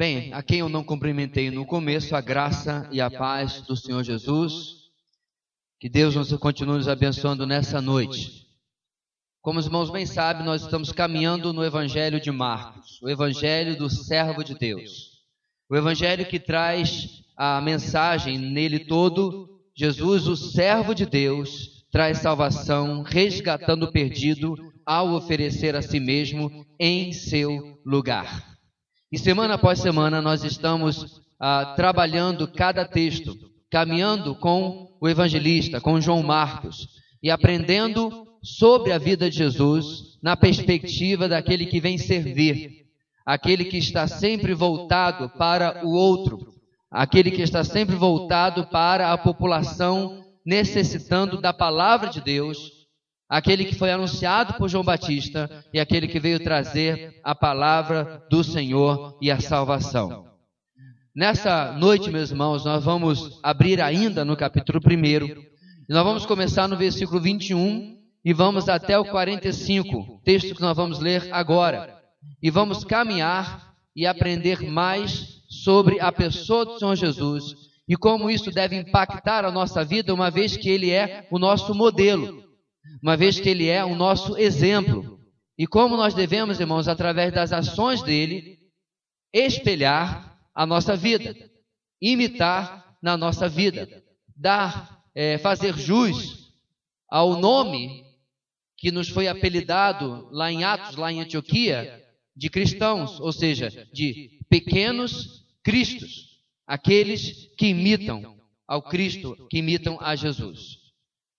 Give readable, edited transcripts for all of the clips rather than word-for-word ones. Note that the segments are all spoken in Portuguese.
Bem, a quem eu não cumprimentei no começo, a graça e a paz do Senhor Jesus. Que Deus continue nos abençoando nessa noite. Como os irmãos bem sabem, nós estamos caminhando no Evangelho de Marcos, o Evangelho do servo de Deus. O Evangelho que traz a mensagem nele todo, Jesus, o servo de Deus, traz salvação, resgatando o perdido ao oferecer a si mesmo em seu lugar. E semana após semana nós estamos trabalhando cada texto, caminhando com o evangelista, com João Marcos, e aprendendo sobre a vida de Jesus na perspectiva daquele que vem servir, aquele que está sempre voltado para o outro, aquele que está sempre voltado para a população necessitando da palavra de Deus, aquele que foi anunciado por João Batista e aquele que veio trazer a palavra do Senhor e a salvação. Nessa noite, meus irmãos, nós vamos abrir ainda no capítulo 1, e nós vamos começar no versículo 21 e vamos até o 45, texto que nós vamos ler agora. E vamos caminhar e aprender mais sobre a pessoa do Senhor Jesus e como isso deve impactar a nossa vida, uma vez que Ele é o nosso modelo, uma vez que Ele é o nosso exemplo. E como nós devemos, irmãos, através das ações dEle, espelhar a nossa vida, imitar na nossa vida, fazer jus ao nome que nos foi apelidado lá em Atos, lá em Antioquia, de cristãos, ou seja, de pequenos cristos, aqueles que imitam ao Cristo, que imitam a Jesus.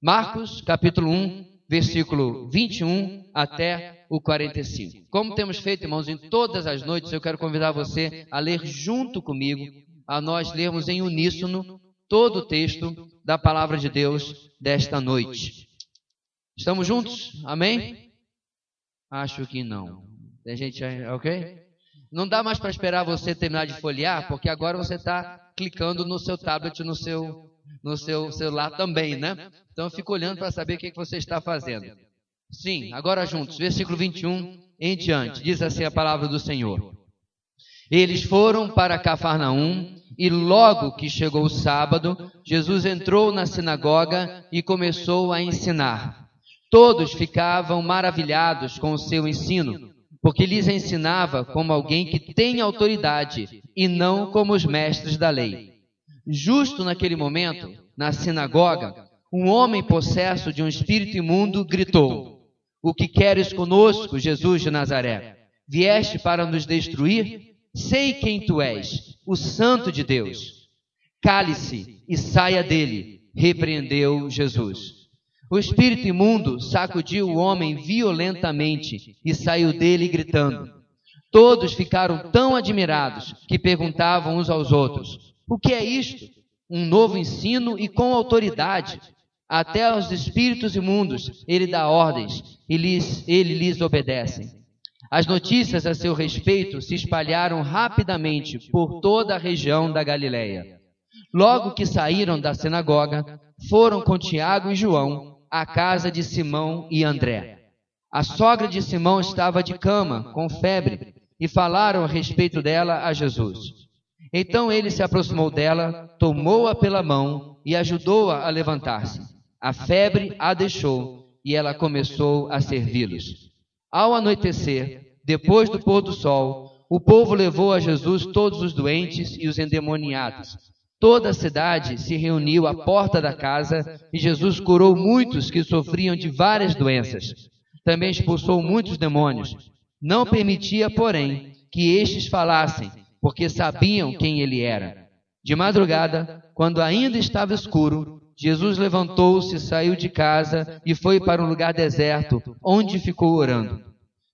Marcos, capítulo 1, versículo 21 até o 45. Como temos feito, irmãos, em todas as noites, eu quero convidar você a ler junto comigo, a nós lermos em uníssono todo o texto da palavra de Deus desta noite. Estamos juntos? Amém? Acho que não. A gente, ok? Não dá mais para esperar você terminar de folhear, porque agora você está clicando no seu tablet, no seu celular também, né? Então eu fico olhando para saber o que você está fazendo. Sim, agora juntos, versículo 21 em diante, diz assim a palavra do Senhor. Eles foram para Cafarnaum e logo que chegou o sábado, Jesus entrou na sinagoga e começou a ensinar. Todos ficavam maravilhados com o seu ensino, porque lhes ensinava como alguém que tem autoridade e não como os mestres da lei. Justo naquele momento, na sinagoga, um homem possesso de um espírito imundo gritou: "O que queres conosco, Jesus de Nazaré? Vieste para nos destruir? Sei quem tu és, o Santo de Deus." "Cale-se e saia dele", repreendeu Jesus. O espírito imundo sacudiu o homem violentamente e saiu dele gritando. Todos ficaram tão admirados que perguntavam uns aos outros: "O que é isto? Um novo ensino e com autoridade. Até aos espíritos imundos ele dá ordens e ele lhes obedecem." As notícias a seu respeito se espalharam rapidamente por toda a região da Galileia. Logo que saíram da sinagoga, foram com Tiago e João à casa de Simão e André. A sogra de Simão estava de cama, com febre, e falaram a respeito dela a Jesus. Então ele se aproximou dela, tomou-a pela mão e ajudou-a a levantar-se. A febre a deixou e ela começou a servi-los. Ao anoitecer, depois do pôr do sol, o povo levou a Jesus todos os doentes e os endemoniados. Toda a cidade se reuniu à porta da casa e Jesus curou muitos que sofriam de várias doenças. Também expulsou muitos demônios. Não permitia, porém, que estes falassem, porque sabiam quem ele era. De madrugada, quando ainda estava escuro, Jesus levantou-se, saiu de casa e foi para um lugar deserto, onde ficou orando.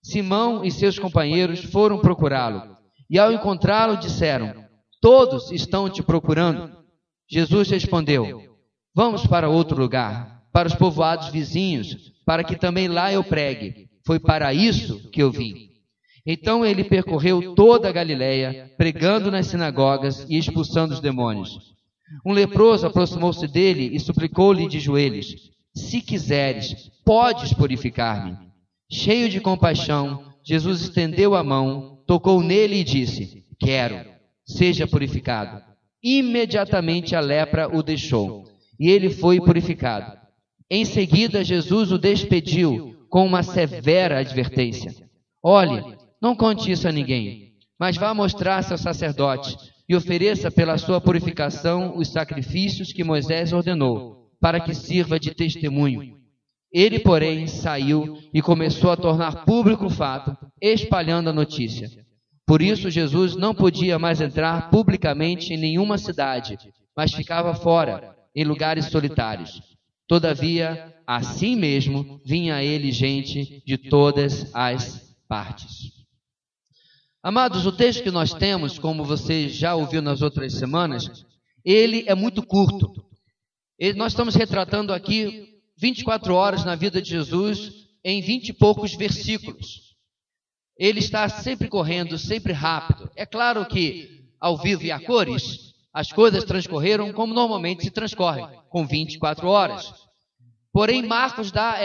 Simão e seus companheiros foram procurá-lo, e ao encontrá-lo disseram: "Todos estão te procurando." Jesus respondeu: "Vamos para outro lugar, para os povoados vizinhos, para que também lá eu pregue. Foi para isso que eu vim." Então ele percorreu toda a Galileia, pregando nas sinagogas e expulsando os demônios. Um leproso aproximou-se dele e suplicou-lhe de joelhos: "Se quiseres, podes purificar-me." Cheio de compaixão, Jesus estendeu a mão, tocou nele e disse: "Quero, seja purificado. Imediatamente a lepra o deixou, e ele foi purificado. Em seguida, Jesus o despediu com uma severa advertência. Olhe, não conte isso a ninguém, mas vá mostrar-se ao sacerdote e ofereça pela sua purificação os sacrifícios que Moisés ordenou, para que sirva de testemunho. Ele, porém, saiu e começou a tornar público o fato, espalhando a notícia. Por isso, Jesus não podia mais entrar publicamente em nenhuma cidade, mas ficava fora, em lugares solitários. Todavia, assim mesmo, vinha a ele gente de todas as partes. Amados, o texto que nós temos, como você já ouviu nas outras semanas, ele é muito curto. Nós estamos retratando aqui 24 horas na vida de Jesus em 20 e poucos versículos. Ele está sempre correndo, sempre rápido. É claro que, ao vivo e a cores, as coisas transcorreram como normalmente se transcorrem, com 24 horas. Porém, Marcos dá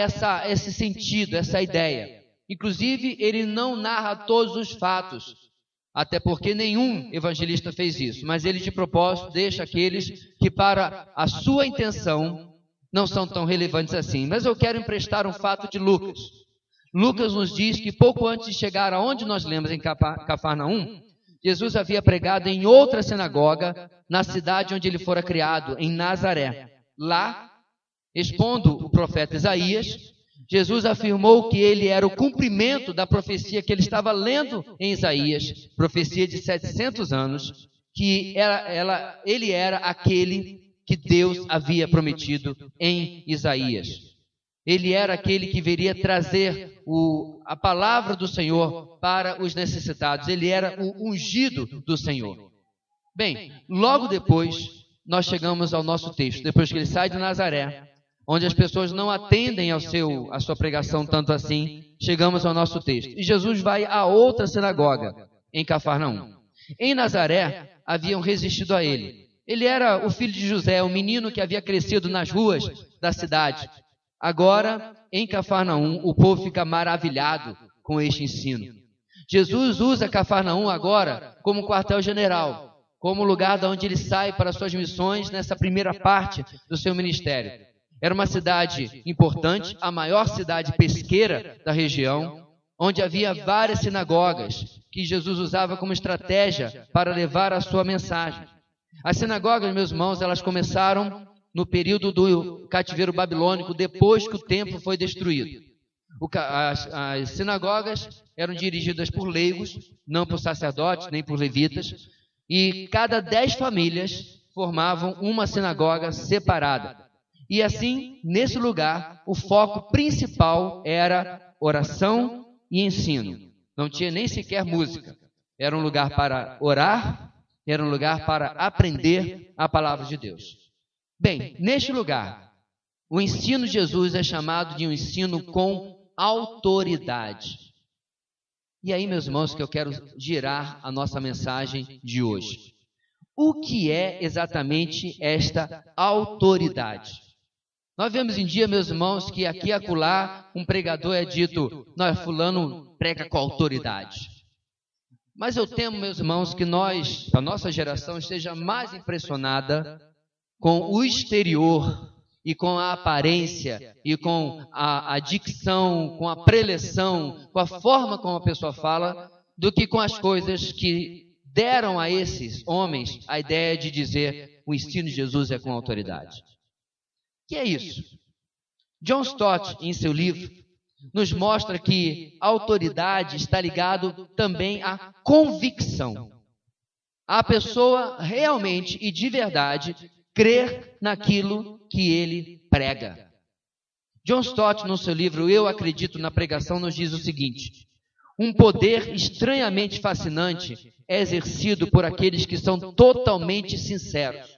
esse sentido, essa ideia. Inclusive, ele não narra todos os fatos, até porque nenhum evangelista fez isso, mas ele de propósito deixa aqueles que para a sua intenção não são tão relevantes assim. Mas eu quero emprestar um fato de Lucas. Lucas nos diz que pouco antes de chegar aonde nós lemos em Cafarnaum, Jesus havia pregado em outra sinagoga, na cidade onde ele fora criado, em Nazaré. Lá, expondo o profeta Isaías, Jesus afirmou que ele era o cumprimento da profecia que ele estava lendo em Isaías, profecia de 700 anos, que ele era aquele que Deus havia prometido em Isaías. Ele era aquele que viria trazer a palavra do Senhor para os necessitados. Ele era o ungido do Senhor. Bem, logo depois, nós chegamos ao nosso texto. Depois que ele sai de Nazaré, onde as pessoas não atendem à sua pregação tanto assim, chegamos ao nosso texto. E Jesus vai a outra sinagoga, em Cafarnaum. Em Nazaré, haviam resistido a ele. Ele era o filho de José, um menino que havia crescido nas ruas da cidade. Agora, em Cafarnaum, o povo fica maravilhado com este ensino. Jesus usa Cafarnaum agora como quartel-general, como lugar de onde ele sai para suas missões nessa primeira parte do seu ministério. Era uma cidade importante, a maior cidade pesqueira da região, onde havia várias sinagogas que Jesus usava como estratégia para levar a sua mensagem. As sinagogas, meus irmãos, elas começaram no período do cativeiro babilônico, depois que o templo foi destruído. As sinagogas eram dirigidas por leigos, não por sacerdotes, nem por levitas, e cada 10 famílias formavam uma sinagoga separada. E assim, nesse lugar, o foco principal era oração e ensino. Não tinha nem sequer música. Era um lugar para orar, era um lugar para aprender a palavra de Deus. Bem, neste lugar, o ensino de Jesus é chamado de um ensino com autoridade. E aí, meus irmãos, que eu quero girar a nossa mensagem de hoje. O que é exatamente esta autoridade? Nós vemos em dia, meus irmãos, que aqui e acolá um pregador é dito, fulano prega com autoridade. Mas eu temo, meus irmãos, que a nossa geração, esteja mais impressionada com o exterior e com a aparência e com a dicção, com a preleção, com a forma como a pessoa fala, do que com as coisas que deram a esses homens a ideia de dizer o ensino de Jesus é com autoridade. O que é isso? John Stott, em seu livro, nos mostra que a autoridade está ligado também à convicção. A pessoa realmente e de verdade crer naquilo que ele prega. John Stott, no seu livro Eu Acredito na Pregação, nos diz o seguinte: um poder estranhamente fascinante é exercido por aqueles que são totalmente sinceros.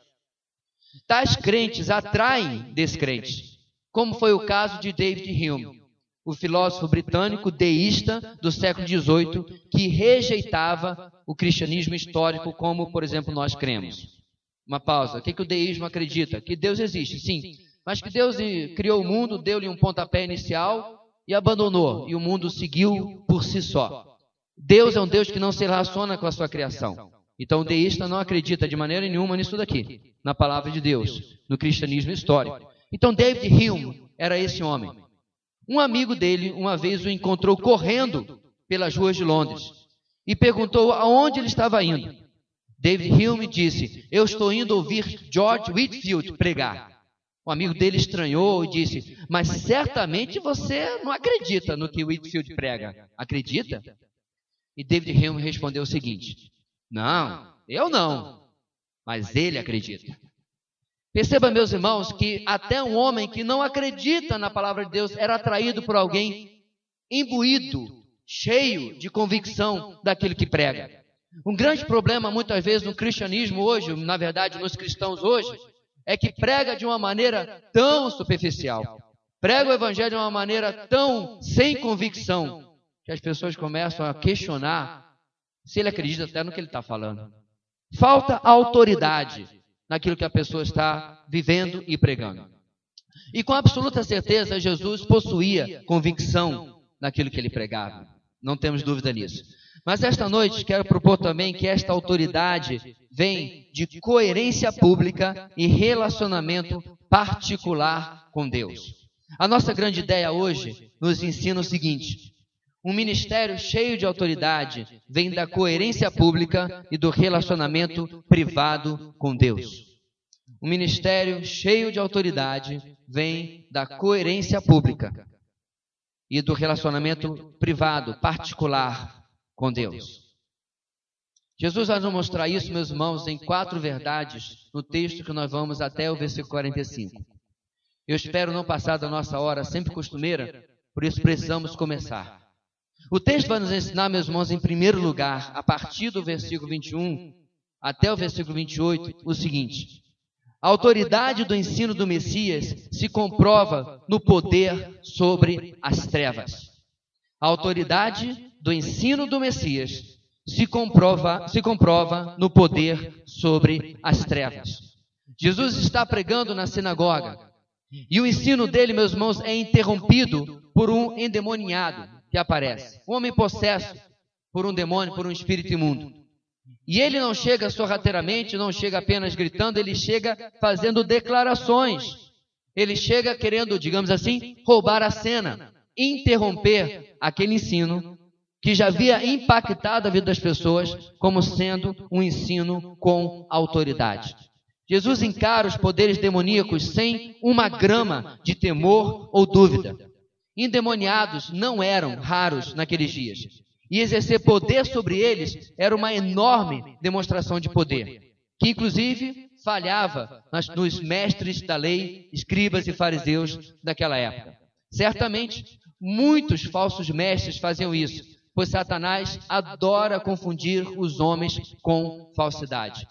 Tais crentes atraem descrentes, como foi o caso de David Hume, o filósofo britânico deísta do século XVIII, que rejeitava o cristianismo histórico como, por exemplo, nós cremos. Uma pausa. O que o deísmo acredita? Que Deus existe, sim, mas que Deus criou o mundo, deu-lhe um pontapé inicial e abandonou, e o mundo seguiu por si só. Deus é um Deus que não se relaciona com a sua criação. Então o deísta não acredita de maneira nenhuma nisso daqui, na palavra de Deus, no cristianismo histórico. Então David Hume era esse homem. Um amigo dele uma vez o encontrou correndo pelas ruas de Londres e perguntou aonde ele estava indo. David Hume disse: eu estou indo ouvir George Whitefield pregar. O amigo dele estranhou e disse: mas certamente você não acredita no que Whitefield prega. Acredita? E David Hume respondeu o seguinte: não, eu não, mas ele acredita. Perceba, meus irmãos, que até um homem que não acredita na palavra de Deus era atraído por alguém imbuído, cheio de convicção daquilo que prega. Um grande problema, muitas vezes, no cristianismo hoje, na verdade, nos cristãos hoje, é que prega de uma maneira tão superficial, prega o evangelho de uma maneira tão sem convicção, que as pessoas começam a questionar se ele acredita até no que ele está falando. Falta autoridade naquilo que a pessoa está vivendo e pregando. E com absoluta certeza, Jesus possuía convicção naquilo que ele pregava. Não temos dúvida nisso. Mas esta noite quero propor também que esta autoridade vem de coerência pública e relacionamento particular com Deus. A nossa grande ideia hoje nos ensina o seguinte: um ministério cheio de autoridade vem da coerência pública e do relacionamento privado com Deus. Um ministério cheio de autoridade vem da coerência pública e do relacionamento privado, particular com Deus. Jesus vai nos mostrar isso, meus irmãos, em 4 verdades no texto que nós vamos até o versículo 45. Eu espero não passar da nossa hora sempre costumeira, por isso precisamos começar. O texto vai nos ensinar, meus irmãos, em primeiro lugar, a partir do versículo 21 até o versículo 28, o seguinte: a autoridade do ensino do Messias se comprova no poder sobre as trevas. A autoridade do ensino do Messias se comprova no poder sobre as trevas. Jesus está pregando na sinagoga e o ensino dele, meus irmãos, é interrompido por um endemoniado que aparece, um homem possesso por um demônio, por um espírito imundo. E ele não chega sorrateiramente, não chega apenas gritando, ele chega fazendo declarações. Ele chega querendo, digamos assim, roubar a cena, interromper aquele ensino que já havia impactado a vida das pessoas como sendo um ensino com autoridade. Jesus encara os poderes demoníacos sem uma grama de temor ou dúvida. Endemoniados não eram raros naqueles dias. E exercer poder sobre eles era uma enorme demonstração de poder, que inclusive falhava nos mestres da lei, escribas e fariseus daquela época. Certamente, muitos falsos mestres faziam isso, pois Satanás adora confundir os homens com falsidade.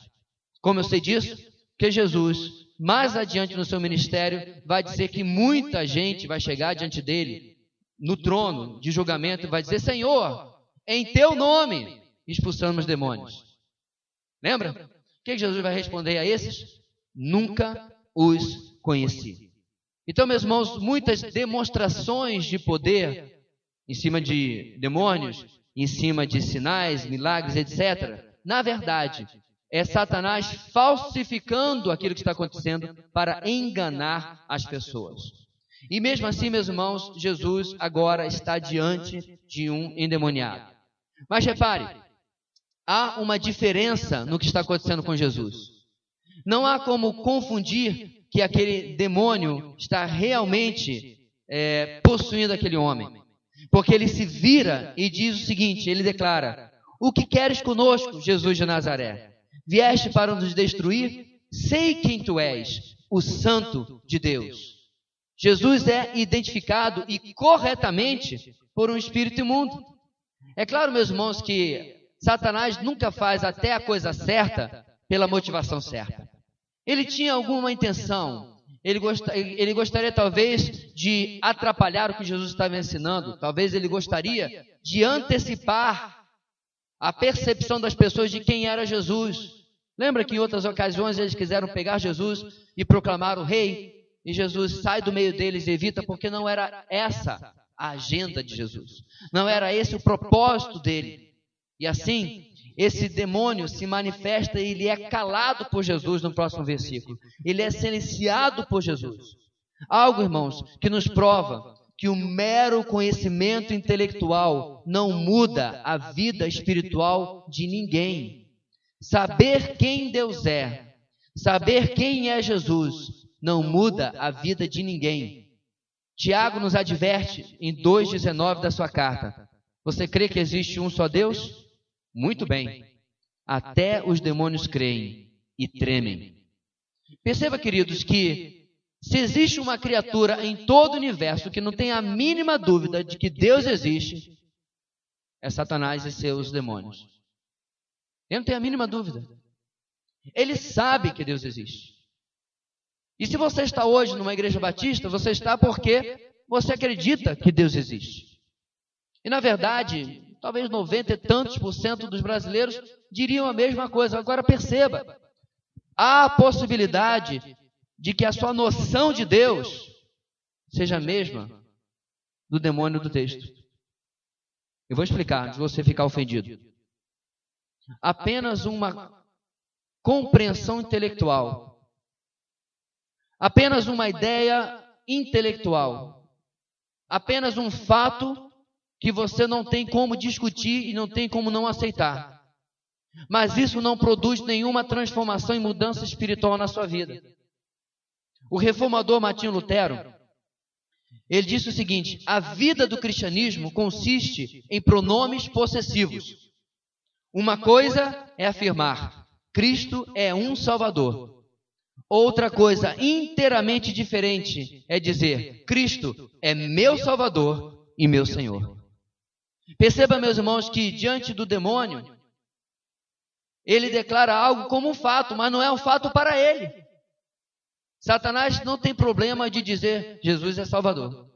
Como eu sei disso? Porque Jesus, mais adiante no seu ministério, vai dizer que muita gente vai chegar diante dele, no trono de julgamento, e vai dizer: Senhor, em teu nome expulsamos demônios. Lembra? O que Jesus vai responder a esses? Nunca os conheci. Então, meus irmãos, muitas demonstrações de poder em cima de demônios, em cima de sinais, milagres, etc. Na verdade, é Satanás falsificando aquilo que está acontecendo para enganar as pessoas. E mesmo assim, meus irmãos, Jesus agora está diante de um endemoniado. Mas repare, há uma diferença no que está acontecendo com Jesus. Não há como confundir que aquele demônio está realmente possuindo aquele homem. Porque ele se vira e diz o seguinte, ele declara: o que queres conosco, Jesus de Nazaré? Vieste para nos destruir? Sei quem tu és, o Santo de Deus. Jesus é identificado e corretamente por um espírito imundo. É claro, meus irmãos, que Satanás nunca faz até a coisa certa pela motivação certa. Ele tinha alguma intenção, ele gostaria talvez de atrapalhar o que Jesus estava ensinando, talvez ele gostaria de antecipar a percepção das pessoas de quem era Jesus. Lembra que em outras ocasiões eles quiseram pegar Jesus e proclamar o rei, e Jesus sai do meio deles e evita, porque não era essa a agenda de Jesus. Não era esse o propósito dele. E assim, esse demônio se manifesta e ele é calado por Jesus no próximo versículo. Ele é silenciado por Jesus. Algo, irmãos, que nos prova que o mero conhecimento intelectual não muda a vida espiritual de ninguém. Saber quem Deus é, saber quem é Jesus, não muda a vida de ninguém. Tiago nos adverte em 2,19 da sua carta. Você crê que existe um só Deus? Muito bem. Até os demônios creem e tremem. Perceba, queridos, que se existe uma criatura em todo o universo que não tem a mínima dúvida de que Deus existe, é Satanás e seus demônios. Ele não tem a mínima dúvida. Ele sabe que Deus existe. E se você está hoje numa igreja batista, você está porque você acredita que Deus existe. E na verdade, talvez 90 e tantos % dos brasileiros diriam a mesma coisa. Agora perceba, há a possibilidade de que a sua noção de Deus seja a mesma do demônio do texto. Eu vou explicar, antes de você ficar ofendido. Apenas uma compreensão intelectual, apenas uma ideia intelectual, apenas um fato que você não tem como discutir e não tem como não aceitar. Mas isso não produz nenhuma transformação e mudança espiritual na sua vida. O reformador Martinho Lutero, ele disse o seguinte: a vida do cristianismo consiste em pronomes possessivos. Uma coisa é afirmar: Cristo é um Salvador. Outra coisa inteiramente diferente é dizer: Cristo é meu Salvador e meu Senhor. Perceba, meus irmãos, que diante do demônio, ele declara algo como um fato, mas não é um fato para ele. Satanás não tem problema de dizer: Jesus é Salvador,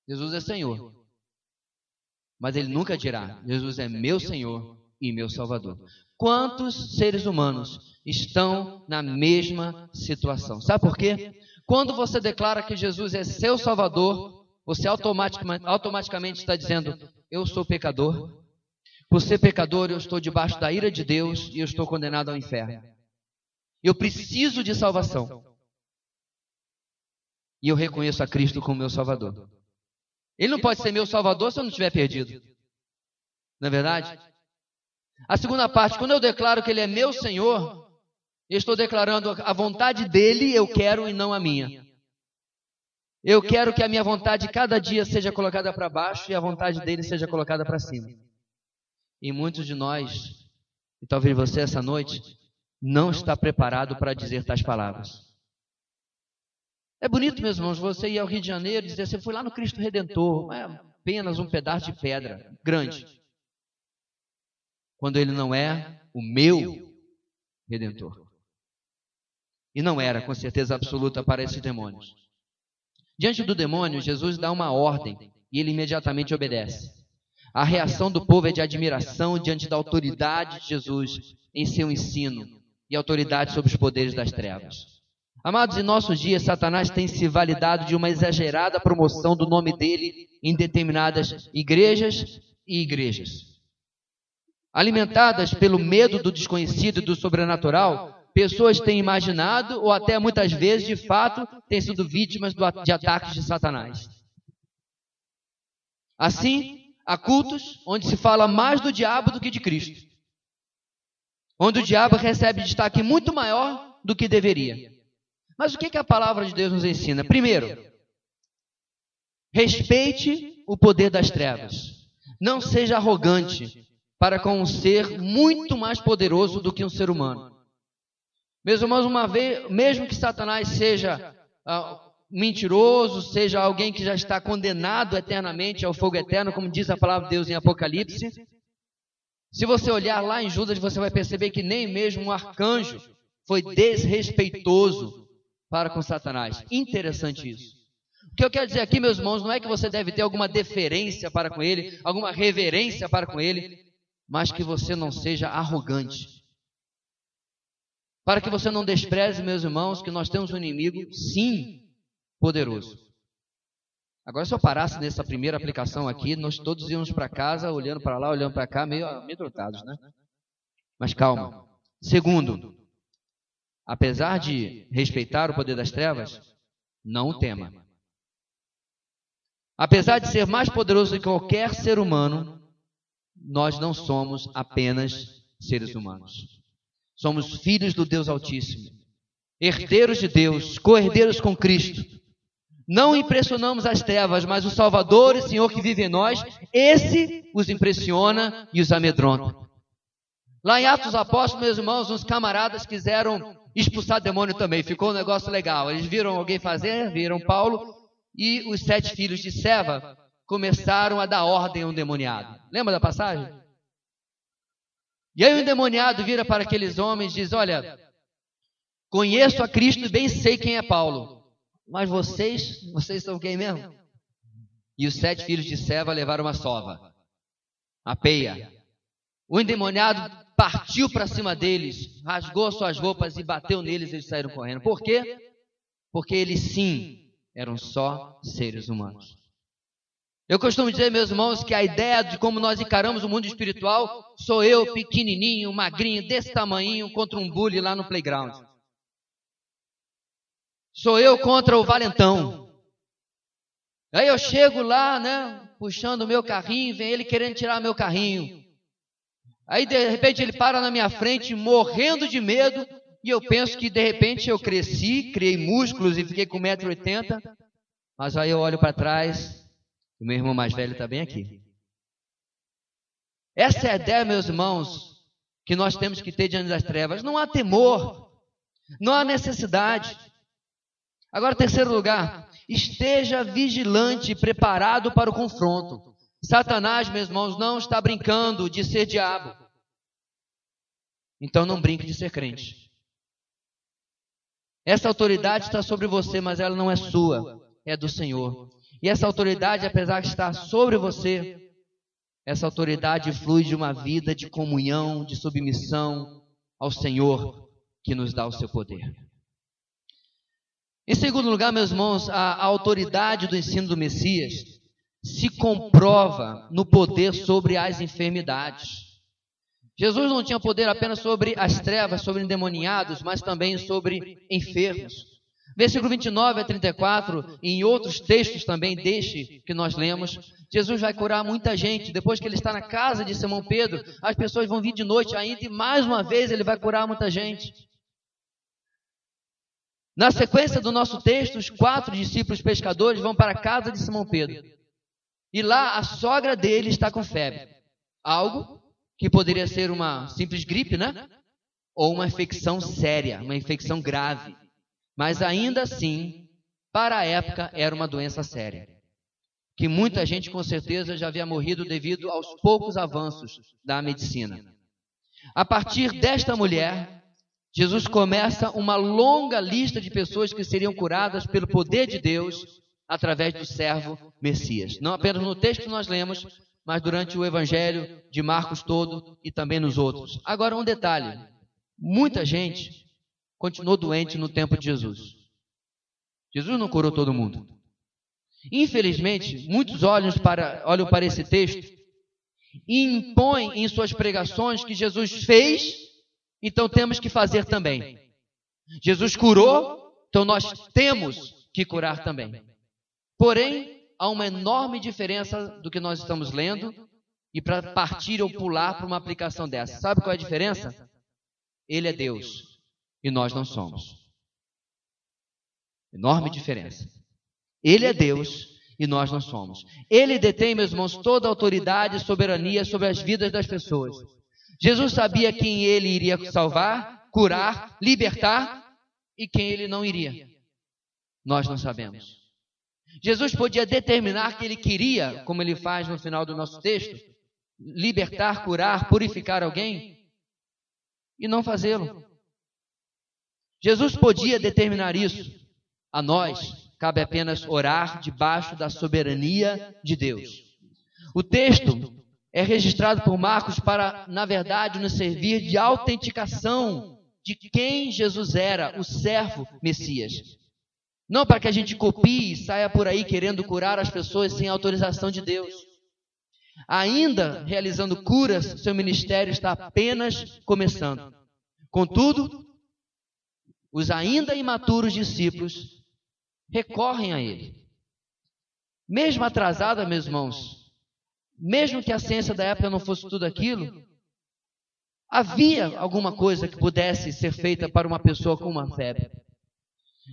Jesus é Senhor. Mas ele nunca dirá: Jesus é meu Senhor e meu Salvador. Quantos seres humanos estão na mesma situação? Sabe por quê? Quando você declara que Jesus é seu Salvador, você automaticamente está dizendo: eu sou pecador. Por ser pecador, eu estou debaixo da ira de Deus e eu estou condenado ao inferno. Eu preciso de salvação. E eu reconheço a Cristo como meu Salvador. Ele não pode ser meu Salvador se eu não estiver perdido. Não é verdade? A segunda parte, quando eu declaro que Ele é meu Senhor, eu estou declarando a vontade dEle eu quero e não a minha. Eu quero que a minha vontade cada dia seja colocada para baixo e a vontade dEle seja colocada para cima. E muitos de nós, e talvez você essa noite, não está preparado para dizer tais palavras. É bonito, meus irmãos, você ir ao Rio de Janeiro e dizer: você foi lá no Cristo Redentor, é apenas um pedaço de pedra grande. Quando Ele não é o meu Redentor. E não era, com certeza absoluta, para esses demônios. Diante do demônio, Jesus dá uma ordem e ele imediatamente obedece. A reação do povo é de admiração diante da autoridade de Jesus em seu ensino e autoridade sobre os poderes das trevas. Amados, em nossos dias, Satanás tem se validado de uma exagerada promoção do nome dele em determinadas igrejas e igrejas. Alimentadas pelo medo do desconhecido e do sobrenatural, pessoas têm imaginado, ou até muitas vezes, de fato, têm sido vítimas de ataques de Satanás. Assim, há cultos onde se fala mais do diabo do que de Cristo. Onde o diabo recebe destaque muito maior do que deveria. Mas o que a palavra de Deus nos ensina? Primeiro, respeite o poder das trevas. Não seja arrogante para com um ser muito mais poderoso do que um ser humano. Meus irmãos, uma vez, mesmo que Satanás seja mentiroso, seja alguém que já está condenado eternamente ao fogo eterno, como diz a palavra de Deus em Apocalipse, se você olhar lá em Judas, você vai perceber que nem mesmo um arcanjo foi desrespeitoso para com Satanás. Interessante isso. O que eu quero dizer aqui, meus irmãos, não é que você deve ter alguma deferência para com ele, alguma reverência para com ele, mas que você não seja arrogante. Para que você não despreze, meus irmãos, que nós temos um inimigo, sim, poderoso. Agora, se eu parasse nessa primeira aplicação aqui, nós todos íamos para casa, olhando para lá, olhando para cá, meio amedrontados, né? Mas calma. Segundo, apesar de respeitar o poder das trevas, não o tema. Apesar de ser mais poderoso que qualquer ser humano, nós não somos apenas seres humanos. Somos filhos do Deus Altíssimo, herdeiros de Deus, co-herdeiros com Cristo. Não impressionamos as trevas, mas o Salvador e Senhor que vive em nós, esse os impressiona e os amedronta. Lá em Atos dos Apóstolos, meus irmãos, uns camaradas quiseram expulsar demônio também. Ficou um negócio legal. Eles viram alguém fazer, viram Paulo, e os 7 filhos de Seva começaram a dar ordem ao endemoniado. Lembra da passagem? E aí o endemoniado vira para aqueles homens e diz: olha, conheço a Cristo e bem sei quem é Paulo. Mas vocês são quem mesmo? E os 7 filhos de Seva levaram uma sova, a peia. O endemoniado partiu para cima deles, rasgou suas roupas e bateu neles e eles saíram correndo. Por quê? Porque eles sim eram só seres humanos. Eu costumo dizer, meus irmãos, que a ideia de como nós encaramos o mundo espiritual, sou eu pequenininho, magrinho, desse tamanhinho, contra um bully lá no playground. Sou eu contra o valentão. Aí eu chego lá, né, puxando o meu carrinho, vem ele querendo tirar meu carrinho. Aí de repente ele para na minha frente, morrendo de medo, e eu penso que de repente eu cresci, criei músculos e fiquei com 1,80 m, mas aí eu olho para trás, o meu irmão mais velho está bem aqui. Essa é a ideia, meus irmãos, que nós temos que ter diante das trevas. Não há temor, não há necessidade. Agora, terceiro lugar, esteja vigilante e preparado para o confronto. Satanás, meus irmãos, não está brincando de ser diabo. Então não brinque de ser crente. Essa autoridade está sobre você, mas ela não é sua, é do Senhor. E essa autoridade, apesar de estar sobre você, essa autoridade flui de uma vida de comunhão, de submissão ao Senhor, que nos dá o seu poder. Em segundo lugar, meus irmãos, a autoridade do ensino do Messias se comprova no poder sobre as enfermidades. Jesus não tinha poder apenas sobre as trevas, sobre endemoniados, mas também sobre enfermos. Versículo 29 a 34, e em outros textos também deste que nós lemos, Jesus vai curar muita gente. Depois que ele está na casa de Simão Pedro, as pessoas vão vir de noite ainda e mais uma vez ele vai curar muita gente. Na sequência do nosso texto, os 4 discípulos pescadores vão para a casa de Simão Pedro. E lá a sogra dele está com febre. Algo que poderia ser uma simples gripe, né? Ou uma infecção séria, uma infecção grave. Mas ainda assim, para a época, era uma doença séria. Que muita gente com certeza já havia morrido devido aos poucos avanços da medicina. A partir desta mulher, Jesus começa uma longa lista de pessoas que seriam curadas pelo poder de Deus através do servo Messias. Não apenas no texto que nós lemos, mas durante o Evangelho de Marcos todo e também nos outros. Agora um detalhe, muita gente continuou doente no tempo de Jesus. Jesus não curou todo mundo. Infelizmente, muitos olham para esse texto e impõem em suas pregações que Jesus fez, então temos que fazer também. Jesus curou, então nós temos que curar também. Porém, há uma enorme diferença do que nós estamos lendo e para partir ou pular para uma aplicação dessa. Sabe qual é a diferença? Ele é Deus e nós não somos. Enorme diferença. Ele é Deus e nós não somos. Ele detém, meus irmãos, toda a autoridade e soberania sobre as vidas das pessoas. Jesus sabia quem ele iria salvar, curar, libertar e quem ele não iria. Nós não sabemos. Jesus podia determinar que ele queria, como ele faz no final do nosso texto, libertar, curar, purificar alguém e não fazê-lo. Jesus podia determinar isso. A nós cabe apenas orar debaixo da soberania de Deus. O texto é registrado por Marcos para, na verdade, nos servir de autenticação de quem Jesus era, o servo Messias. Não para que a gente copie e saia por aí querendo curar as pessoas sem autorização de Deus. Ainda realizando curas, seu ministério está apenas começando. Contudo, os ainda imaturos discípulos recorrem a ele. Mesmo atrasada, meus irmãos, mesmo que a ciência da época não fosse tudo aquilo, havia alguma coisa que pudesse ser feita para uma pessoa com uma febre.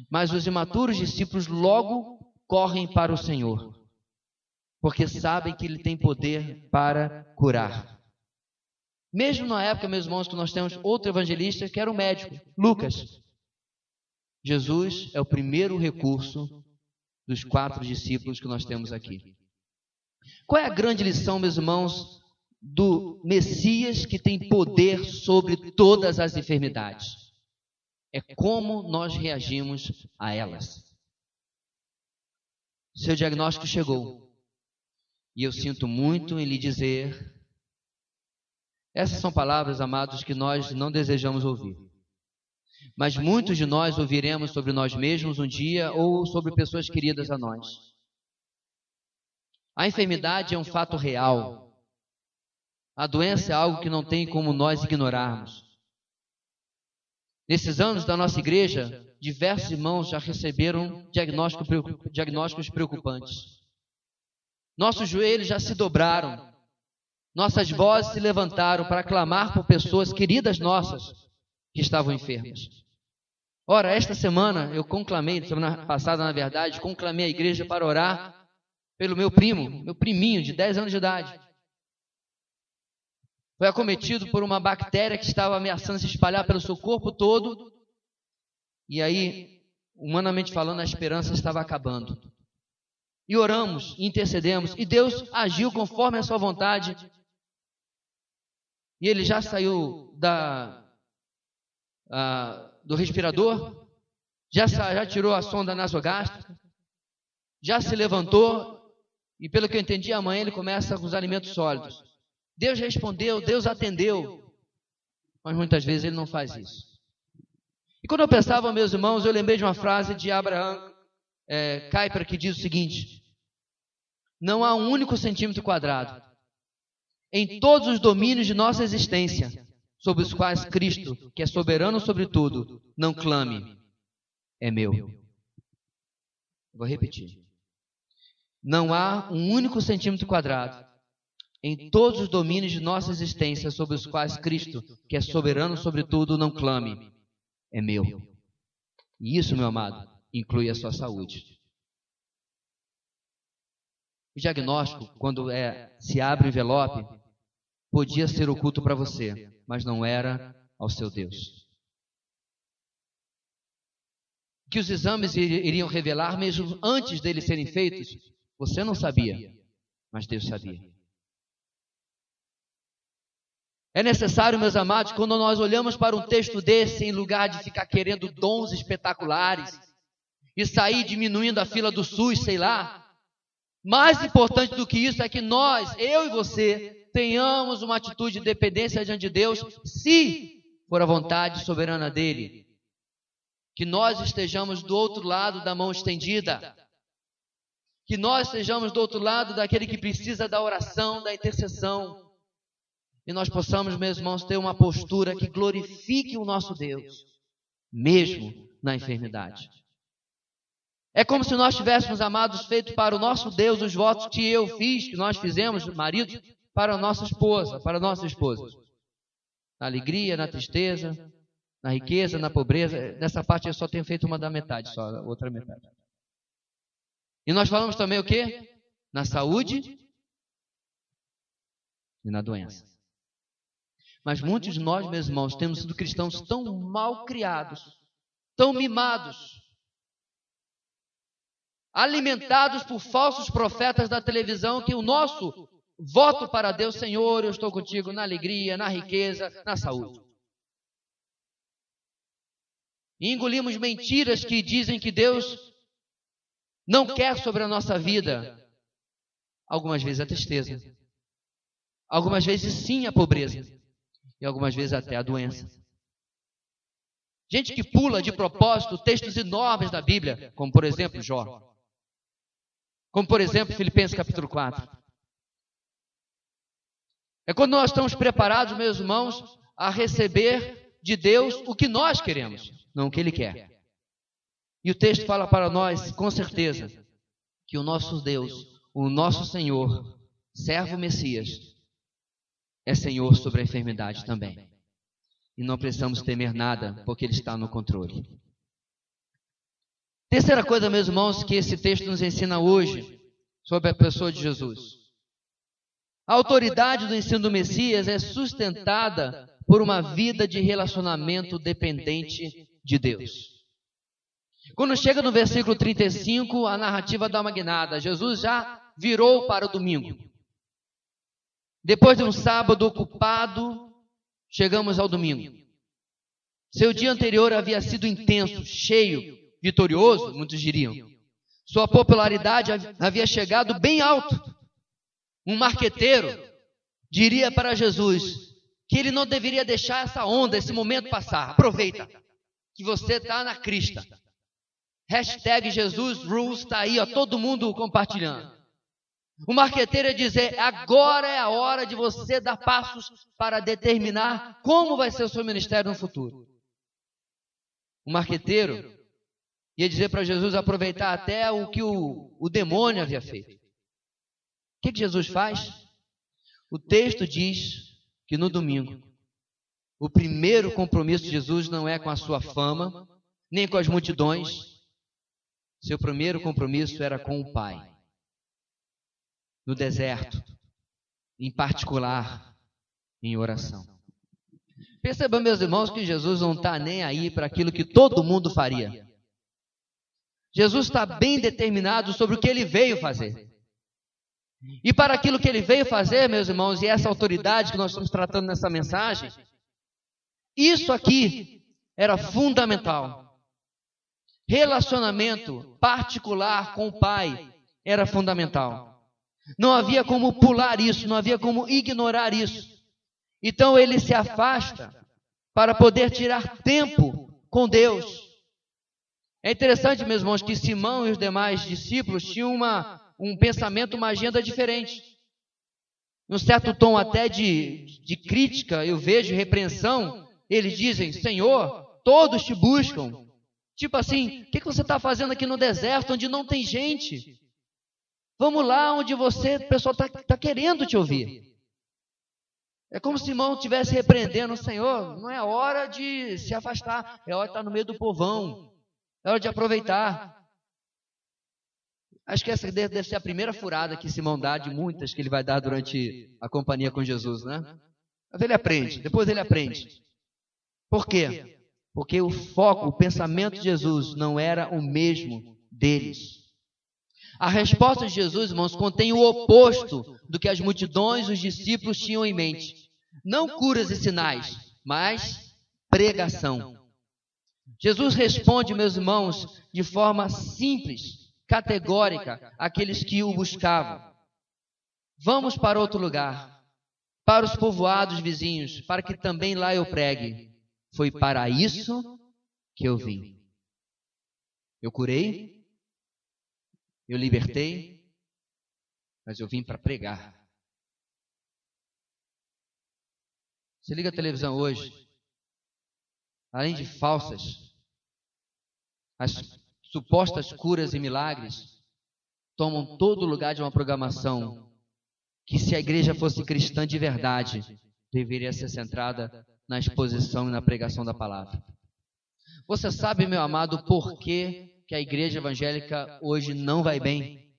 Mas os imaturos discípulos logo correm para o Senhor, porque sabem que Ele tem poder para curar. Mesmo na época, meus irmãos, que nós temos outro evangelista que era um médico, Lucas. Jesus é o primeiro recurso dos 4 discípulos que nós temos aqui. Qual é a grande lição, meus irmãos, do Messias que tem poder sobre todas as enfermidades? É como nós reagimos a elas. Seu diagnóstico chegou. E eu sinto muito em lhe dizer, essas são palavras, amados, que nós não desejamos ouvir. Mas muitos de nós ouviremos sobre nós mesmos um dia ou sobre pessoas queridas a nós. A enfermidade é um fato real. A doença é algo que não tem como nós ignorarmos. Nesses anos da nossa igreja, diversos irmãos já receberam diagnósticos preocupantes. Nossos joelhos já se dobraram. Nossas vozes se levantaram para clamar por pessoas queridas nossas que estavam enfermas. Ora, esta semana eu conclamei, semana passada na verdade, conclamei a igreja para orar pelo meu priminho de 10 anos de idade. Foi acometido por uma bactéria que estava ameaçando se espalhar pelo seu corpo todo. E aí, humanamente falando, a esperança estava acabando. E oramos, intercedemos, e Deus agiu conforme a sua vontade. E ele já saiu do respirador, já tirou a sonda nasogástrica, já se levantou, e pelo que eu entendi, amanhã ele começa com os alimentos sólidos. Deus respondeu, Deus atendeu, mas muitas vezes Ele não faz isso. E quando eu pensava, meus irmãos, eu lembrei de uma frase de Abraham Kuyper que diz o seguinte: não há um único centímetro quadrado em todos os domínios de nossa existência sobre os quais Cristo, que é soberano sobre tudo, não clame, é meu. Vou repetir. Não há um único centímetro quadrado em todos os domínios de nossa existência sobre os quais Cristo, que é soberano sobre tudo, não clame, é meu. E isso, meu amado, inclui a sua saúde. O diagnóstico, quando se abre o envelope, podia ser oculto para você, mas não era ao seu Deus. Que os exames iriam revelar, mesmo antes deles serem feitos, você não sabia, mas Deus sabia. É necessário, meus amados, quando nós olhamos para um texto desse, em lugar de ficar querendo dons espetaculares e sair diminuindo a fila do SUS, sei lá, mais importante do que isso é que nós, eu e você, tenhamos uma atitude de dependência diante de Deus, se for a vontade soberana dEle. Que nós estejamos do outro lado da mão estendida. Que nós estejamos do outro lado daquele que precisa da oração, da intercessão. E nós possamos, meus irmãos, ter uma postura que glorifique o nosso Deus, mesmo na enfermidade. É como se nós tivéssemos, amados, feito para o nosso Deus os votos que eu fiz, que nós fizemos, maridos, para a nossa esposa, para a nossa esposa. Na alegria, na tristeza, na riqueza, na pobreza. Nessa parte eu só tenho feito uma da metade, só a outra metade. E nós falamos também o quê? Na saúde e na doença. Mas muitos de nós, meus irmãos, temos sido cristãos tão mal criados, tão mimados, alimentados por falsos profetas da televisão, que o nosso voto para Deus, Senhor, eu estou contigo na alegria, na riqueza, na saúde. E engolimos mentiras que dizem que Deus não quer sobre a nossa vida, algumas vezes a tristeza, algumas vezes sim a pobreza, e algumas vezes até a doença. Gente que pula de propósito textos enormes da Bíblia, como por exemplo Jó. Como por exemplo Filipenses capítulo 4. É quando nós estamos preparados, meus irmãos, a receber de Deus o que nós queremos, não o que Ele quer. E o texto fala para nós, com certeza, que o nosso Deus, o nosso Senhor, servo Messias, é Senhor sobre a enfermidade também. E não precisamos temer nada, porque Ele está no controle. Terceira coisa, meus irmãos, que esse texto nos ensina hoje sobre a pessoa de Jesus. A autoridade do ensino do Messias é sustentada por uma vida de relacionamento dependente de Deus. Quando chega no versículo 35, a narrativa dá uma guinada. Jesus já virou para o domingo. Depois de um sábado ocupado, chegamos ao domingo. Seu dia anterior havia sido intenso, cheio, vitorioso, muitos diriam. Sua popularidade havia chegado bem alto. Um marqueteiro diria para Jesus que ele não deveria deixar essa onda, esse momento passar. Aproveita que você está na crista. Hashtag Jesus Rules está aí, ó, todo mundo compartilhando. O marqueteiro ia dizer, agora é a hora de você dar passos para determinar como vai ser o seu ministério no futuro. O marqueteiro ia dizer para Jesus aproveitar até o que o demônio havia feito. O que Jesus faz? O texto diz que no domingo, o primeiro compromisso de Jesus não é com a sua fama, nem com as multidões. Seu primeiro compromisso era com o Pai. No deserto, em particular, em oração. Percebam, meus irmãos, que Jesus não está nem aí para aquilo que todo mundo faria. Jesus está bem determinado sobre o que Ele veio fazer. E para aquilo que Ele veio fazer, meus irmãos, e essa autoridade que nós estamos tratando nessa mensagem, isso aqui era fundamental. Relacionamento particular com o Pai era fundamental. Não havia como pular isso, não havia como ignorar isso. Então ele se afasta para poder tirar tempo com Deus. É interessante, meus irmãos, que Simão e os demais discípulos tinham um pensamento, uma agenda diferente. Um certo tom até de crítica, eu vejo, repreensão. Eles dizem, Senhor, todos te buscam. Tipo assim, o que você está fazendo aqui no deserto, onde não tem gente? Vamos lá onde o pessoal está querendo te ouvir. É como se Simão estivesse repreendendo, Senhor, não é hora de se afastar, é hora de estar no meio do povão, é hora de aproveitar. Acho que essa deve ser a primeira furada que Simão dá de muitas que ele vai dar durante a companhia com Jesus, né? Mas ele aprende, depois ele aprende. Por quê? Porque o foco, o pensamento de Jesus não era o mesmo deles. A resposta de Jesus, irmãos, contém o oposto do que as multidões, os discípulos tinham em mente. Não curas e sinais, mas pregação. Jesus responde, meus irmãos, de forma simples, categórica, àqueles que o buscavam. Vamos para outro lugar, para os povoados vizinhos, para que também lá eu pregue. Foi para isso que eu vim. Eu curei, eu libertei, mas eu vim para pregar. Você liga a televisão hoje, além de falsas, as supostas curas e milagres tomam todo o lugar de uma programação que, se a igreja fosse cristã de verdade, deveria ser centrada na exposição e na pregação da palavra. Você sabe, meu amado, por que a igreja evangélica hoje não vai bem?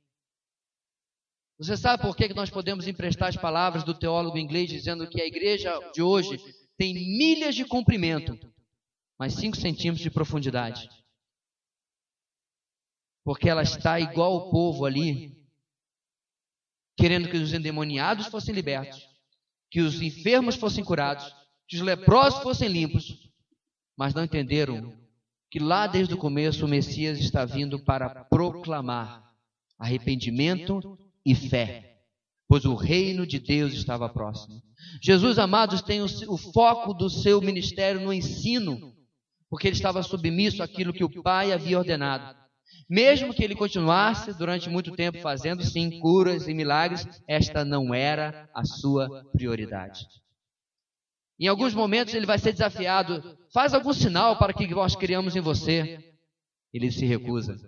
Você sabe por que nós podemos emprestar as palavras do teólogo inglês dizendo que a igreja de hoje tem milhas de comprimento, mas 5 centímetros de profundidade? Porque ela está igual o povo ali, querendo que os endemoniados fossem libertos, que os enfermos fossem curados, que os leprosos fossem limpos, mas não entenderam que lá desde o começo o Messias está vindo para proclamar arrependimento e fé, pois o reino de Deus estava próximo. Jesus, amados, tem o foco do seu ministério no ensino, porque ele estava submisso àquilo que o Pai havia ordenado. Mesmo que ele continuasse durante muito tempo fazendo, sim, curas e milagres, esta não era a sua prioridade. Em alguns momentos ele vai ser desafiado, faz algum sinal para que nós criamos em você. Ele se recusa.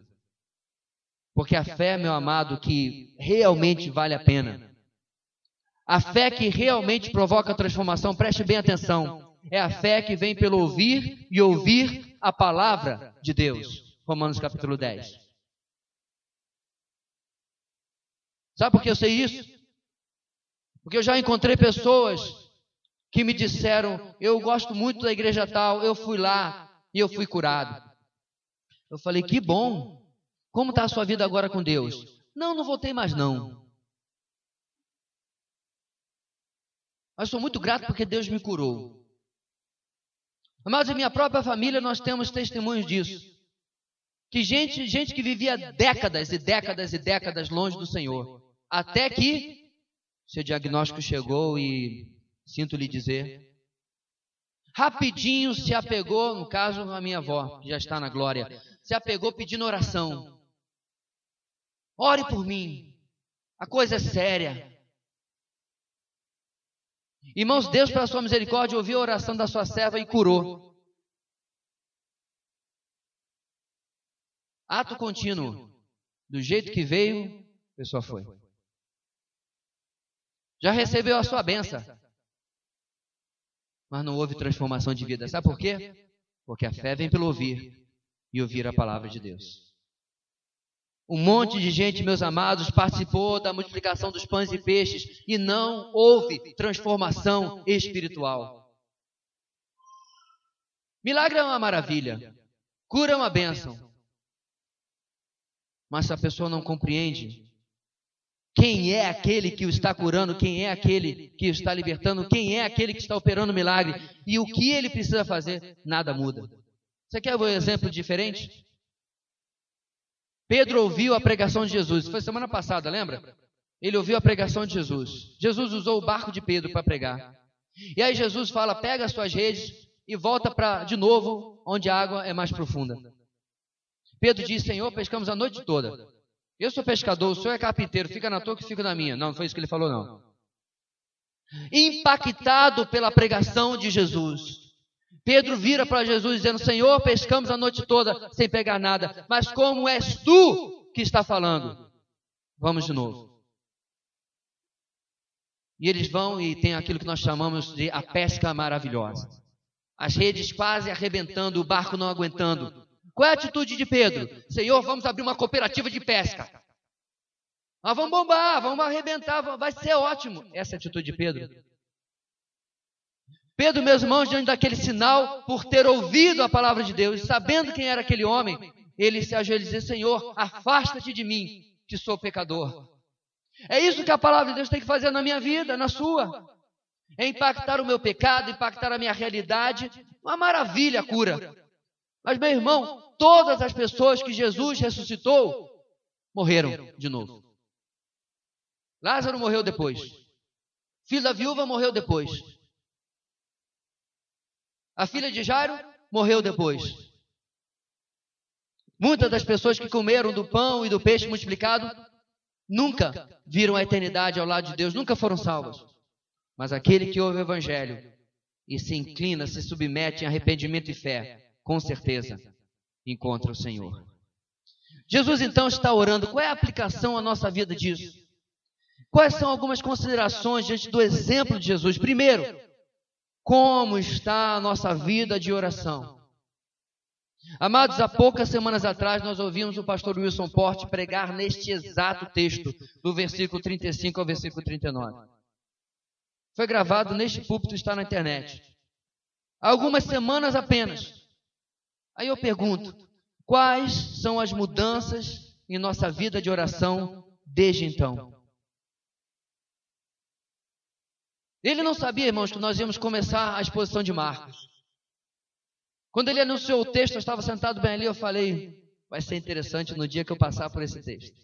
Porque a fé, meu amado, que realmente vale a pena, a fé que realmente provoca transformação, preste bem atenção, é a fé que vem pelo ouvir e ouvir a palavra de Deus. Romanos capítulo 10. Sabe por que eu sei isso? Porque eu já encontrei pessoas que me disseram, eu gosto muito da igreja tal, eu fui lá e eu fui curado. Eu falei, que bom. Como está a sua vida agora com Deus? Não voltei mais não. Mas sou muito grato porque Deus me curou. Mas em minha própria família nós temos testemunhos disso. Que gente que vivia décadas e décadas e décadas longe do Senhor. Até que seu diagnóstico chegou e, sinto lhe dizer, rapidinho se apegou, no caso a minha avó, que já está na glória, se apegou pedindo oração. Ore por mim, a coisa é séria. Irmãos, Deus, pela sua misericórdia, ouviu a oração da sua serva e curou. Ato contínuo. Do jeito que veio, a pessoa foi. Já recebeu a sua bênção. Mas não houve transformação de vida. Sabe por quê? Porque a fé vem pelo ouvir e ouvir a palavra de Deus. Um monte de gente, meus amados, participou da multiplicação dos pães e peixes e não houve transformação espiritual. Milagre é uma maravilha. Cura é uma bênção. Mas se a pessoa não compreende quem é aquele que o está curando, quem é aquele que o está libertando, quem é aquele que está operando milagre e o que ele precisa fazer, nada muda. Você quer um exemplo diferente? Pedro ouviu a pregação de Jesus. Foi semana passada, lembra? Ele ouviu a pregação de Jesus. Jesus usou o barco de Pedro para pregar. E aí Jesus fala, pega as suas redes e volta para, de novo, onde a água é mais profunda. Pedro diz, Senhor, pescamos a noite toda. Eu sou pescador, o senhor é carpinteiro, fica na tua que fica na minha. Não foi isso que ele falou, não. Impactado pela pregação de Jesus, Pedro vira para Jesus dizendo, Senhor, pescamos a noite toda sem pegar nada, mas como és tu que está falando? Vamos de novo. E eles vão e tem aquilo que nós chamamos de a pesca maravilhosa. As redes quase arrebentando, o barco não aguentando. Qual é a atitude de Pedro? Senhor, vamos abrir uma cooperativa de pesca. Nós vamos bombar, vamos arrebentar, vai ser ótimo. Essa é a atitude de Pedro. Pedro, meus irmãos, diante daquele sinal, por ter ouvido a palavra de Deus, sabendo quem era aquele homem, ele se ajoelha e diz, Senhor, afasta-te de mim, que sou pecador. É isso que a palavra de Deus tem que fazer na minha vida, na sua. É impactar o meu pecado, impactar a minha realidade. Uma maravilha a cura. Mas, meu irmão, todas as pessoas que Jesus ressuscitou, morreram de novo. Lázaro morreu depois. Filho da viúva morreu depois. A filha de Jairo morreu depois. Muitas das pessoas que comeram do pão e do peixe multiplicado nunca viram a eternidade ao lado de Deus, nunca foram salvos. Mas aquele que ouve o Evangelho e se inclina, se submete em arrependimento e fé, com certeza encontra o Senhor. Jesus então está orando. Qual é a aplicação à nossa vida disso? Quais são algumas considerações diante do exemplo de Jesus? Primeiro, como está a nossa vida de oração? Amados, há poucas semanas atrás nós ouvimos o pastor Wilson Porte pregar neste exato texto, do versículo 35 ao versículo 39. Foi gravado neste púlpito, está na internet. Há algumas semanas apenas. Aí eu pergunto, quais são as mudanças em nossa vida de oração desde então? Ele não sabia, irmãos, que nós íamos começar a exposição de Marcos. Quando ele anunciou o texto, eu estava sentado bem ali, eu falei, vai ser interessante no dia que eu passar por esse texto.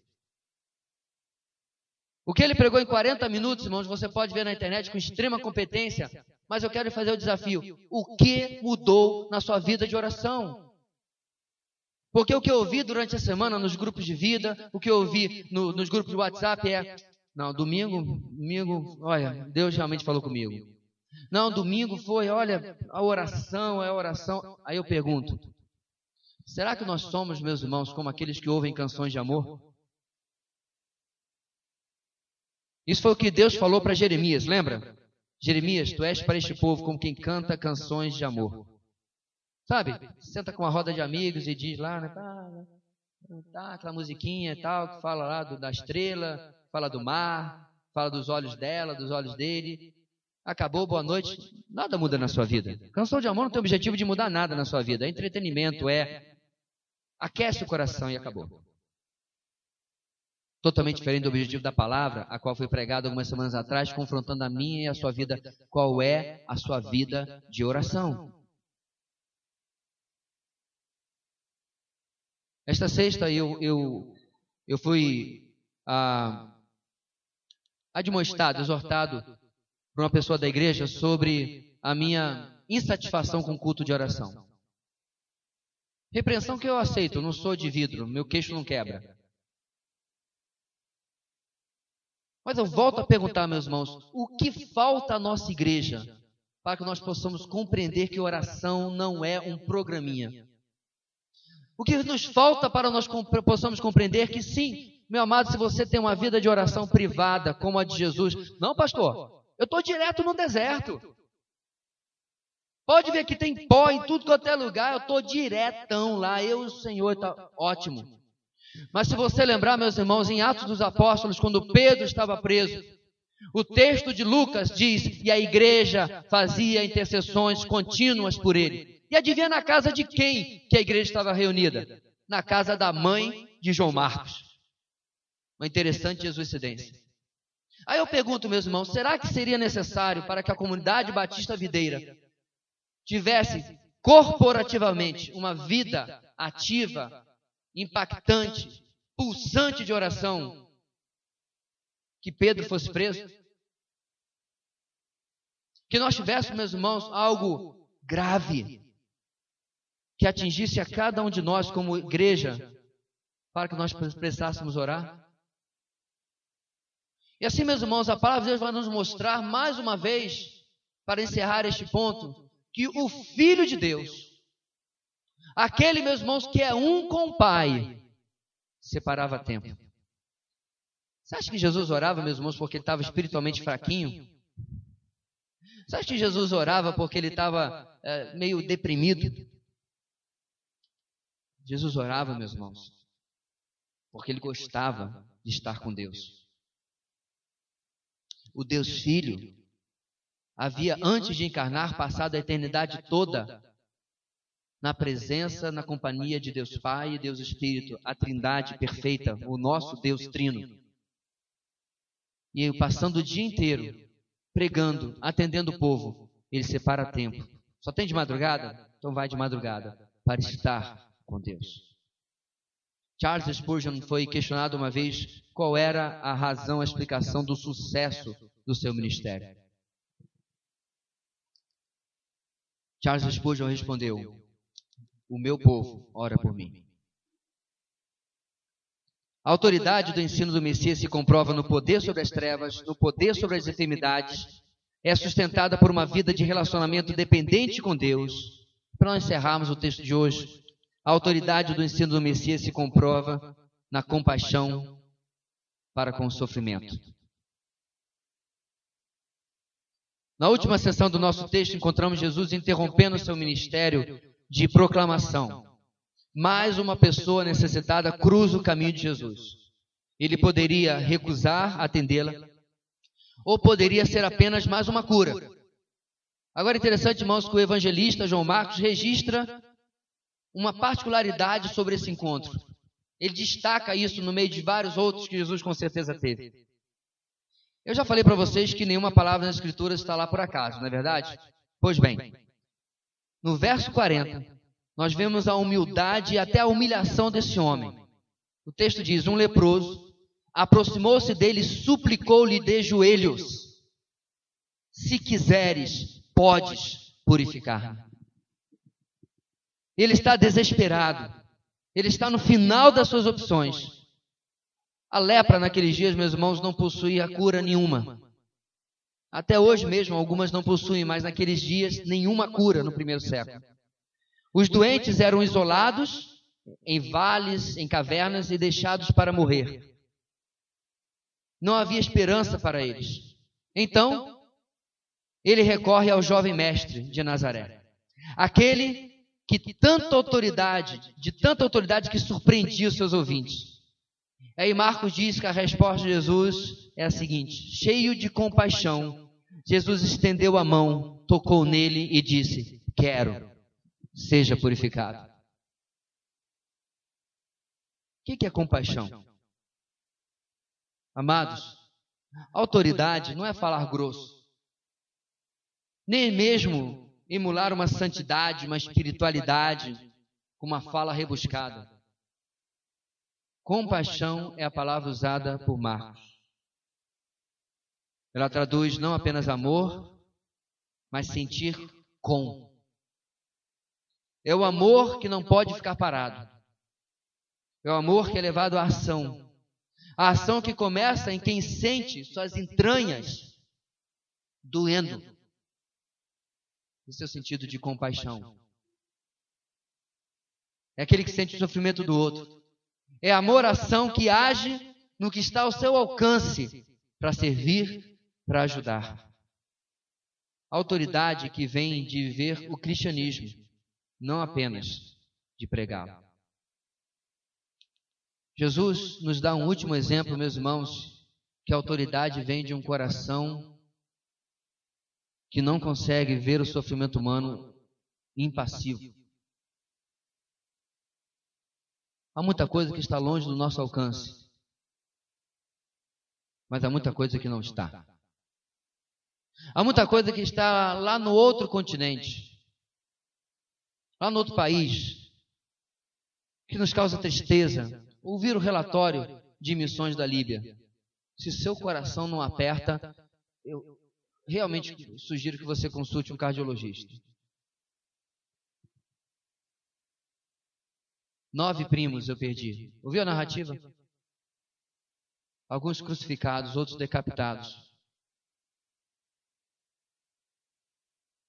O que ele pregou em 40 minutos, irmãos, você pode ver na internet com extrema competência, Mas eu quero fazer o desafio. O que mudou na sua vida de oração? Porque o que eu ouvi durante a semana nos grupos de vida, o que eu ouvi nos grupos de WhatsApp é... Não, domingo, olha, Deus realmente falou comigo. Não, domingo foi, olha, a oração é a oração. Aí eu pergunto, será que nós somos, meus irmãos, como aqueles que ouvem canções de amor? Isso foi o que Deus falou para Jeremias, lembra? Jeremias, tu és para este povo como quem canta canções de amor. Sabe? Senta com uma roda de amigos e diz lá, né? Tá, aquela musiquinha e tal, que fala lá da estrela, fala do mar, fala dos olhos dela, dos olhos dele. Acabou, boa noite. Nada muda na sua vida. Canção de amor não tem objetivo de mudar nada na sua vida. É entretenimento, aquece o coração e acabou. Totalmente diferente do objetivo da palavra, a qual foi pregada algumas semanas atrás, confrontando a minha e a sua vida. Qual é a sua vida de oração? Esta sexta eu fui admoestado, exortado por uma pessoa da igreja sobre a minha insatisfação com o culto de oração. Repreensão que eu aceito, eu não sou de vidro, meu queixo não quebra. Mas eu volto a perguntar, meus irmãos, o que falta à nossa igreja para que nós possamos compreender que oração não é um programinha? O que nos falta para nós possamos compreender que sim, meu amado, se você tem uma vida de oração privada como a de Jesus... Não, pastor, eu estou direto no deserto. Pode ver que tem pó em tudo quanto é lugar, eu estou diretão lá, eu e o Senhor, está ótimo. Mas se você lembrar, meus irmãos, em Atos dos Apóstolos, quando Pedro estava preso, o texto de Lucas diz, e a igreja fazia intercessões contínuas por ele. E adivinha na casa de quem que a igreja estava reunida? Na casa da mãe de João Marcos. Uma interessante jesuicidência. Aí eu pergunto, meus irmãos, será que seria necessário para que a comunidade Batista Videira tivesse corporativamente uma vida ativa, impactante, pulsante de oração, que Pedro fosse preso? Que nós tivéssemos, meus irmãos, algo grave, que atingisse a cada um de nós como igreja, para que nós precisássemos orar? E assim, meus irmãos, a palavra de Deus vai nos mostrar mais uma vez, para encerrar este ponto, que o Filho de Deus, aquele, meus irmãos, que é um com o Pai, separava tempo. Você acha que Jesus orava, meus irmãos, porque ele estava espiritualmente fraquinho? Você acha que Jesus orava porque ele estava meio deprimido? Jesus orava, meus irmãos, porque ele gostava de estar com Deus. O Deus Filho havia, antes de encarnar, passado a eternidade toda na presença, na companhia de Deus Pai e Deus Espírito, a Trindade perfeita, o nosso Deus Trino. E passando o dia inteiro, pregando, atendendo o povo, ele separa tempo. Só tem de madrugada? Então vai de madrugada, para estar com Deus. Charles Spurgeon foi questionado uma vez qual era a razão, a explicação do sucesso do seu ministério. Charles Spurgeon respondeu: o meu povo ora por mim. A autoridade do ensino do Messias se comprova no poder sobre as trevas, no poder sobre as enfermidades, é sustentada por uma vida de relacionamento dependente com Deus. Para nós encerrarmos o texto de hoje, a autoridade do ensino do Messias se comprova na compaixão para com o sofrimento. Na última sessão do nosso texto, encontramos Jesus interrompendo seu ministério de proclamação. Mais uma pessoa necessitada cruza o caminho de Jesus. Ele poderia recusar atendê-la, ou poderia ser apenas mais uma cura. Agora é interessante, irmãos, que o evangelista João Marcos registra uma particularidade sobre esse encontro. Ele destaca isso no meio de vários outros que Jesus com certeza teve. Eu já falei para vocês que nenhuma palavra nas Escrituras está lá por acaso, não é verdade? Pois bem, no verso 40, nós vemos a humildade e até a humilhação desse homem. O texto diz: um leproso aproximou-se dele e suplicou-lhe de joelhos: se quiseres, podes purificar-me. Ele está desesperado. Ele está no final das suas opções. A lepra naqueles dias, meus irmãos, não possuía cura nenhuma. Até hoje mesmo, algumas não possuem, mas naqueles dias, nenhuma cura no primeiro século. Os doentes eram isolados em vales, em cavernas e deixados para morrer. Não havia esperança para eles. Então, ele recorre ao jovem mestre de Nazaré. Aquele que de tanta autoridade que surpreendia os seus ouvintes. Aí Marcos diz que a resposta de Jesus é a seguinte: cheio de compaixão, Jesus estendeu a mão, tocou nele e disse: quero, seja purificado. O que é compaixão? Amados, autoridade não é falar grosso, nem mesmo emular uma santidade, uma espiritualidade com uma fala rebuscada. Compaixão é a palavra usada por Marcos. Ela traduz não apenas amor, mas sentir com. É o amor que não pode ficar parado. É o amor que é levado à ação. A ação que começa em quem sente suas entranhas doendo. Esse é o sentido de compaixão. É aquele que sente o sofrimento do outro. É amor-ação que age no que está ao seu alcance para servir, para ajudar. Autoridade que vem de viver o cristianismo, não apenas de pregá-lo. Jesus nos dá um último exemplo, meus irmãos, que a autoridade vem de um coração que não consegue ver o sofrimento humano impassivo. Há muita coisa que está longe do nosso alcance, mas há muita coisa que não está. Há muita coisa que está lá no outro continente, lá no outro país, que nos causa tristeza. Ouvir o relatório de missões da Líbia. Se seu coração não aperta, eu realmente sugiro que você consulte um cardiologista. 9 primos eu perdi. Ouviu a narrativa? Alguns crucificados, outros decapitados.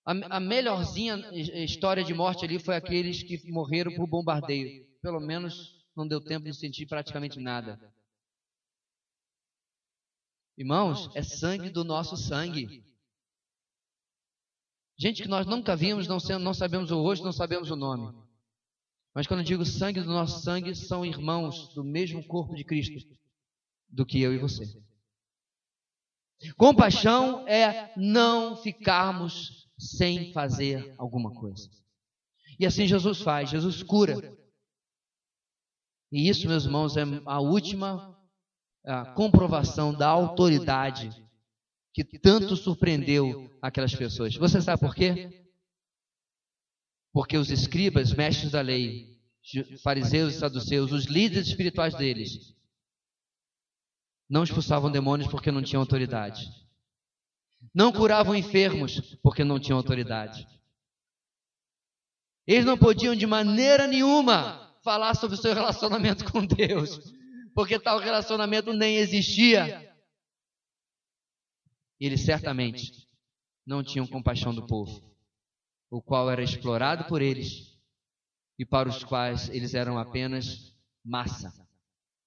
A melhorzinha história de morte ali foi aqueles que morreram por bombardeio. Pelo menos não deu tempo de sentir praticamente nada. Irmãos, é sangue do nosso sangue. Gente que nós nunca vimos, não sabemos o rosto, não sabemos o nome. Mas quando eu digo sangue do nosso sangue, são irmãos do mesmo corpo de Cristo, do que eu e você. Compaixão é não ficarmos sem fazer alguma coisa. E assim Jesus faz, Jesus cura. E isso, meus irmãos, é a última comprovação da autoridade que tanto surpreendeu aquelas pessoas. Você sabe por quê? Porque os escribas, mestres da lei, fariseus e saduceus, os líderes espirituais deles, não expulsavam demônios porque não tinham autoridade. Não curavam enfermos porque não tinham autoridade. Eles não podiam de maneira nenhuma falar sobre o seu relacionamento com Deus, porque tal relacionamento nem existia. Eles certamente não tinham compaixão do povo, o qual era explorado por eles e para os quais eles eram apenas massa,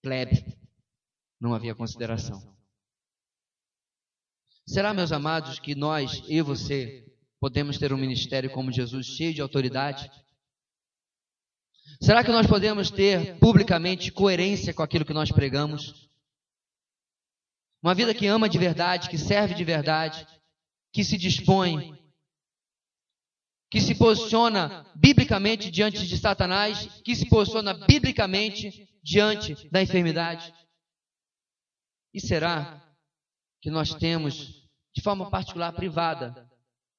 plebe. Não havia consideração. Será, meus amados, que nós, eu e você, podemos ter um ministério como Jesus, cheio de autoridade? Será que nós podemos ter publicamente coerência com aquilo que nós pregamos? Uma vida que ama de verdade, que serve de verdade, que se dispõe, que se posiciona biblicamente diante de Satanás, que se posiciona biblicamente diante da enfermidade. E será que nós temos, de forma particular, privada,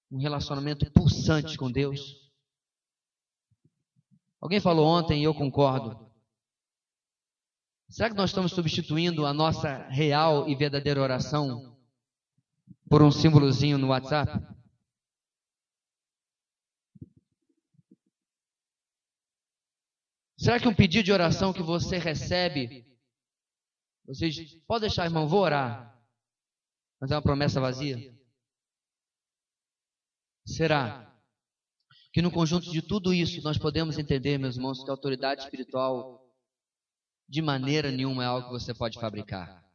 um relacionamento pulsante com Deus? Alguém falou ontem e eu concordo. Será que nós estamos substituindo a nossa real e verdadeira oração por um símbolozinho no WhatsApp? Será que um pedido de oração que você recebe, você diz, pode deixar, irmão, vou orar, mas é uma promessa vazia? Será que no conjunto de tudo isso nós podemos entender, meus irmãos, que a autoridade espiritual de maneira nenhuma é algo que você pode fabricar,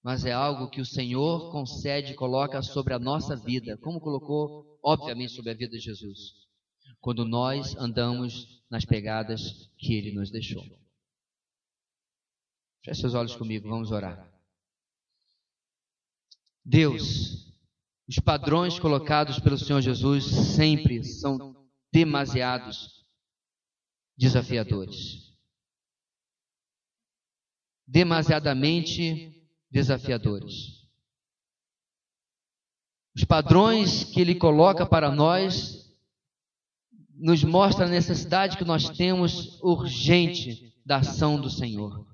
mas é algo que o Senhor concede e coloca sobre a nossa vida, como colocou, obviamente, sobre a vida de Jesus, quando nós andamos nas pegadas que Ele nos deixou. Feche seus olhos comigo, vamos orar. Deus, os padrões colocados pelo Senhor Jesus sempre são demasiados desafiadores. Demasiadamente desafiadores. Os padrões que Ele coloca para nós nos mostram a necessidade que nós temos urgente da ação do Senhor.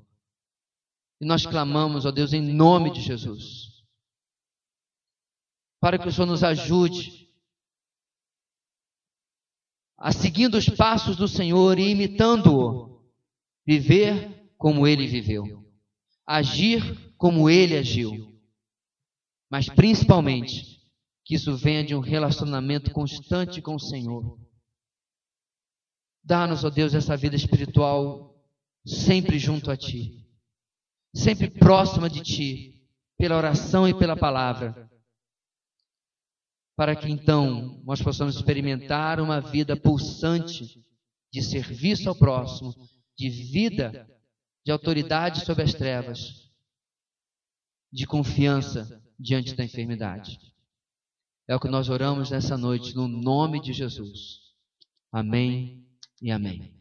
E nós clamamos, ó Deus, em nome de Jesus, para que o Senhor nos ajude a, seguindo os passos do Senhor e imitando-o, viver como Ele viveu, agir como Ele agiu, mas principalmente que isso venha de um relacionamento constante com o Senhor. Dá-nos, ó Deus, essa vida espiritual sempre junto a Ti, sempre próxima de Ti, pela oração e pela palavra, para que então nós possamos experimentar uma vida pulsante de serviço ao próximo, de vida, de autoridade sobre as trevas, de confiança diante da enfermidade. É o que nós oramos nessa noite, no nome de Jesus. Amém e amém.